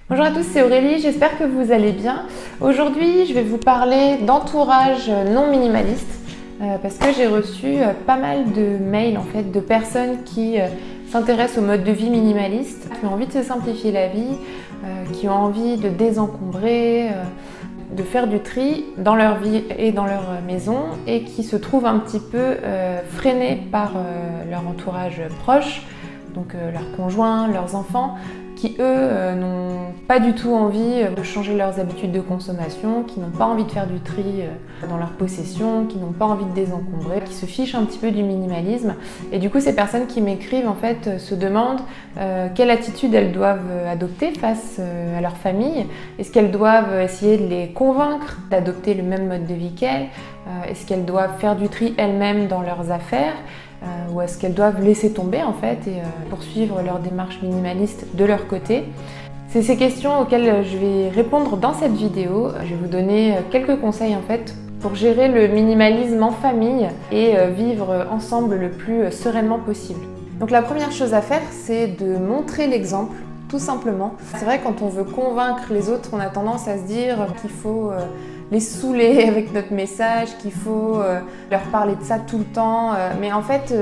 Bonjour à tous, c'est Aurélie, j'espère que vous allez bien. Aujourd'hui, je vais vous parler d'entourage non minimaliste parce que j'ai reçu pas mal de mails en fait, de personnes qui s'intéressent au mode de vie minimaliste, qui ont envie de se simplifier la vie, qui ont envie de désencombrer, de faire du tri dans leur vie et dans leur maison et qui se trouvent un petit peu freinés par leur entourage proche, donc leurs conjoints, leurs enfants, qui eux n'ont pas du tout envie de changer leurs habitudes de consommation, qui n'ont pas envie de faire du tri dans leurs possessions, qui n'ont pas envie de désencombrer, qui se fichent un petit peu du minimalisme. Et du coup, ces personnes qui m'écrivent en fait se demandent quelle attitude elles doivent adopter face à leur famille. Est-ce qu'elles doivent essayer de les convaincre d'adopter le même mode de vie qu'elles? Est-ce qu'elles doivent faire du tri elles-mêmes dans leurs affaires? Ou est-ce qu'elles doivent laisser tomber en fait et poursuivre leur démarche minimaliste de leur côté? C'est ces questions auxquelles je vais répondre dans cette vidéo. Je vais vous donner quelques conseils en fait pour gérer le minimalisme en famille et vivre ensemble le plus sereinement possible. Donc la première chose à faire, c'est de montrer l'exemple, tout simplement. C'est vrai, quand on veut convaincre les autres, on a tendance à se dire qu'il faut les saouler avec notre message, qu'il faut leur parler de ça tout le temps. Mais en fait,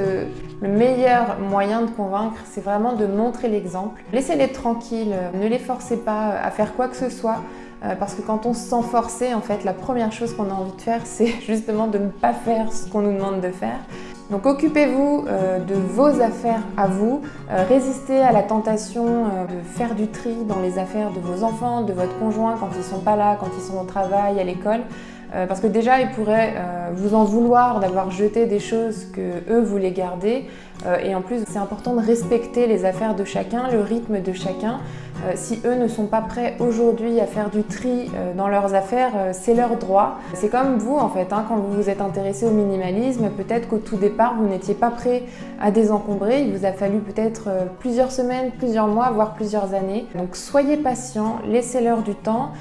le meilleur moyen de convaincre, c'est vraiment de montrer l'exemple. Laissez-les tranquilles, ne les forcez pas à faire quoi que ce soit. Parce que quand on se sent forcé, en fait, la première chose qu'on a envie de faire, c'est justement de ne pas faire ce qu'on nous demande de faire. Donc occupez-vous de vos affaires à vous, résistez à la tentation de faire du tri dans les affaires de vos enfants, de votre conjoint quand ils ne sont pas là, quand ils sont au travail, à l'école. Parce que déjà, ils pourraient vous en vouloir d'avoir jeté des choses que eux voulaient garder. Et en plus, c'est important de respecter les affaires de chacun, le rythme de chacun. Si eux ne sont pas prêts aujourd'hui à faire du tri dans leurs affaires, c'est leur droit. C'est comme vous en fait, quand vous vous êtes intéressé au minimalisme, peut-être qu'au tout départ, vous n'étiez pas prêt à désencombrer. Il vous a fallu peut-être plusieurs semaines, plusieurs mois, voire plusieurs années. Donc soyez patient, laissez-leur du temps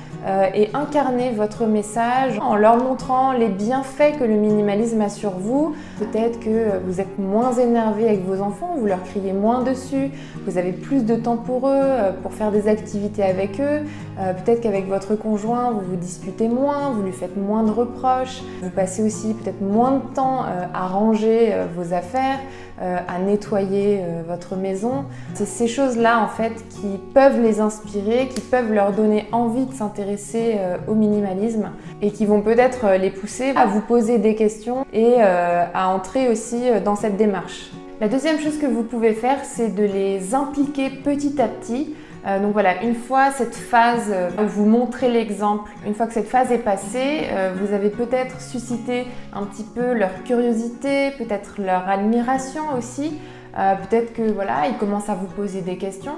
et incarnez votre message en leur montrant les bienfaits que le minimalisme a sur vous. Peut-être que vous êtes moins énervé avec vos enfants, vous leur criez moins dessus, vous avez plus de temps pour eux, pour faire des activités avec eux. Peut-être qu'avec votre conjoint, vous vous disputez moins, vous lui faites moins de reproches, vous passez aussi peut-être moins de temps à ranger vos affaires, à nettoyer votre maison. C'est ces choses-là en fait qui peuvent les inspirer, qui peuvent leur donner envie de s'intéresser au minimalisme et qui vont peut-être les pousser à vous poser des questions et à entrer aussi dans cette démarche. La deuxième chose que vous pouvez faire, c'est de les impliquer petit à petit. Donc voilà, une fois cette phase où vous montrez l'exemple, une fois que cette phase est passée, vous avez peut-être suscité un petit peu leur curiosité, peut-être leur admiration aussi. Peut-être que voilà, ils commencent à vous poser des questions.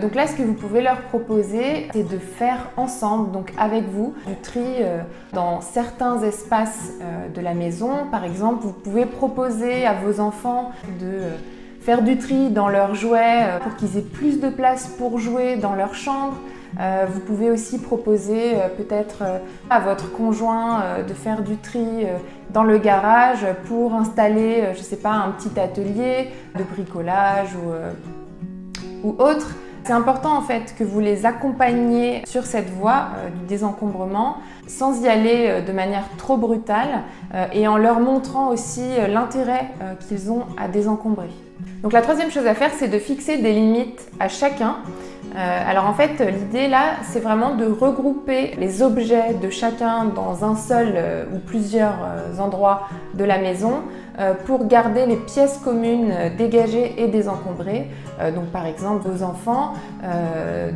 Donc là, ce que vous pouvez leur proposer, c'est de faire ensemble, donc avec vous, du tri dans certains espaces de la maison. Par exemple, vous pouvez proposer à vos enfants de faire du tri dans leurs jouets pour qu'ils aient plus de place pour jouer dans leur chambre. Vous pouvez aussi proposer peut-être à votre conjoint de faire du tri dans le garage pour installer, je sais pas, un petit atelier de bricolage ou autre. C'est important en fait que vous les accompagniez sur cette voie du désencombrement sans y aller de manière trop brutale et en leur montrant aussi l'intérêt qu'ils ont à désencombrer. Donc la troisième chose à faire, c'est de fixer des limites à chacun. Alors en fait, l'idée là, c'est vraiment de regrouper les objets de chacun dans un seul ou plusieurs endroits de la maison pour garder les pièces communes dégagées et désencombrées. Donc par exemple, vos enfants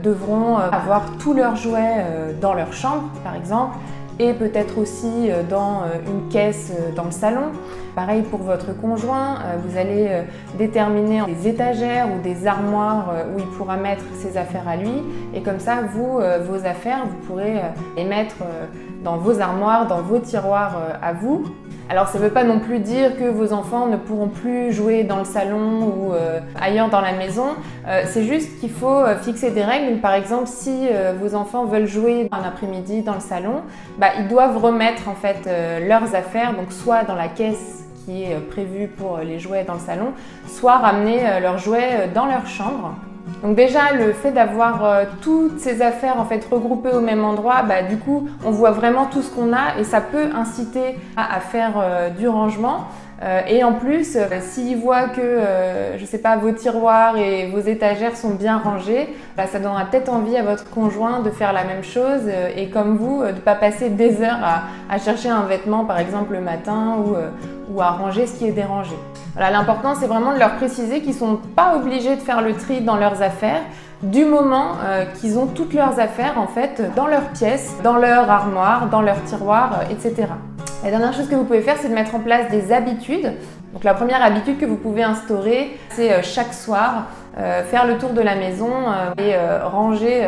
devront avoir tous leurs jouets dans leur chambre, par exemple, et peut-être aussi dans une caisse dans le salon. Pareil pour votre conjoint, vous allez déterminer des étagères ou des armoires où il pourra mettre ses affaires à lui. Et comme ça, vous, vos affaires, vous pourrez les mettre dans vos armoires, dans vos tiroirs à vous. Alors ça ne veut pas non plus dire que vos enfants ne pourront plus jouer dans le salon ou ailleurs dans la maison. C'est juste qu'il faut fixer des règles. Par exemple, si vos enfants veulent jouer un après-midi dans le salon, ils doivent remettre en fait leurs affaires, donc soit dans la caisse qui est prévue pour les jouets dans le salon, soit ramener leurs jouets dans leur chambre. Donc déjà, le fait d'avoir toutes ces affaires en fait regroupées au même endroit, du coup, on voit vraiment tout ce qu'on a et ça peut inciter à faire du rangement. Et en plus, s'il voit que, je sais pas, vos tiroirs et vos étagères sont bien rangés, ça donnera peut-être envie à votre conjoint de faire la même chose et comme vous, de ne pas passer des heures à chercher un vêtement, par exemple le matin ou à ranger ce qui est dérangé. Voilà, l'important, c'est vraiment de leur préciser qu'ils ne sont pas obligés de faire le tri dans leurs affaires du moment qu'ils ont toutes leurs affaires en fait dans leur pièce, dans leur armoire, dans leur tiroir, etc. La dernière chose que vous pouvez faire, c'est de mettre en place des habitudes. Donc la première habitude que vous pouvez instaurer, c'est chaque soir faire le tour de la maison et ranger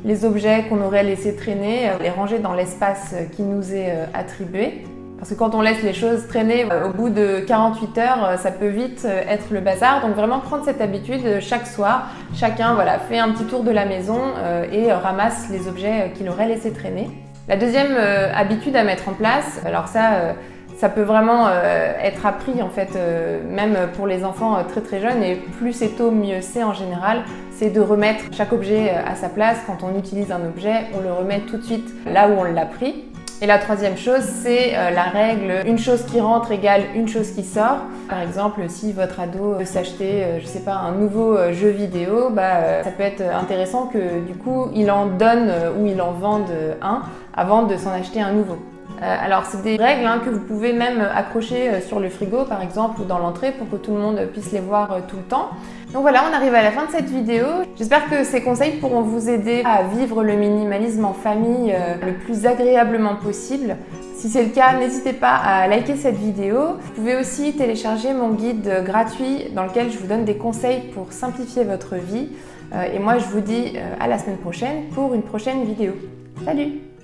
les objets qu'on aurait laissés traîner, les ranger dans l'espace qui nous est attribué. Parce que quand on laisse les choses traîner au bout de 48 heures, ça peut vite être le bazar. Donc vraiment prendre cette habitude chaque soir, chacun fait un petit tour de la maison et ramasse les objets qu'il aurait laissés traîner. La deuxième habitude à mettre en place, alors ça peut vraiment être appris en fait, même pour les enfants très très jeunes et plus c'est tôt mieux c'est en général, c'est de remettre chaque objet à sa place. Quand on utilise un objet, on le remet tout de suite là où on l'a pris. Et la troisième chose, c'est la règle une chose qui rentre égale une chose qui sort. Par exemple, si votre ado veut s'acheter, un nouveau jeu vidéo, ça peut être intéressant que du coup, il en donne ou il en vende un avant de s'en acheter un nouveau. Alors c'est des règles que vous pouvez même accrocher sur le frigo par exemple ou dans l'entrée pour que tout le monde puisse les voir tout le temps. Donc voilà, on arrive à la fin de cette vidéo. J'espère que ces conseils pourront vous aider à vivre le minimalisme en famille le plus agréablement possible. Si c'est le cas, n'hésitez pas à liker cette vidéo. Vous pouvez aussi télécharger mon guide gratuit dans lequel je vous donne des conseils pour simplifier votre vie. Et moi je vous dis à la semaine prochaine pour une prochaine vidéo. Salut!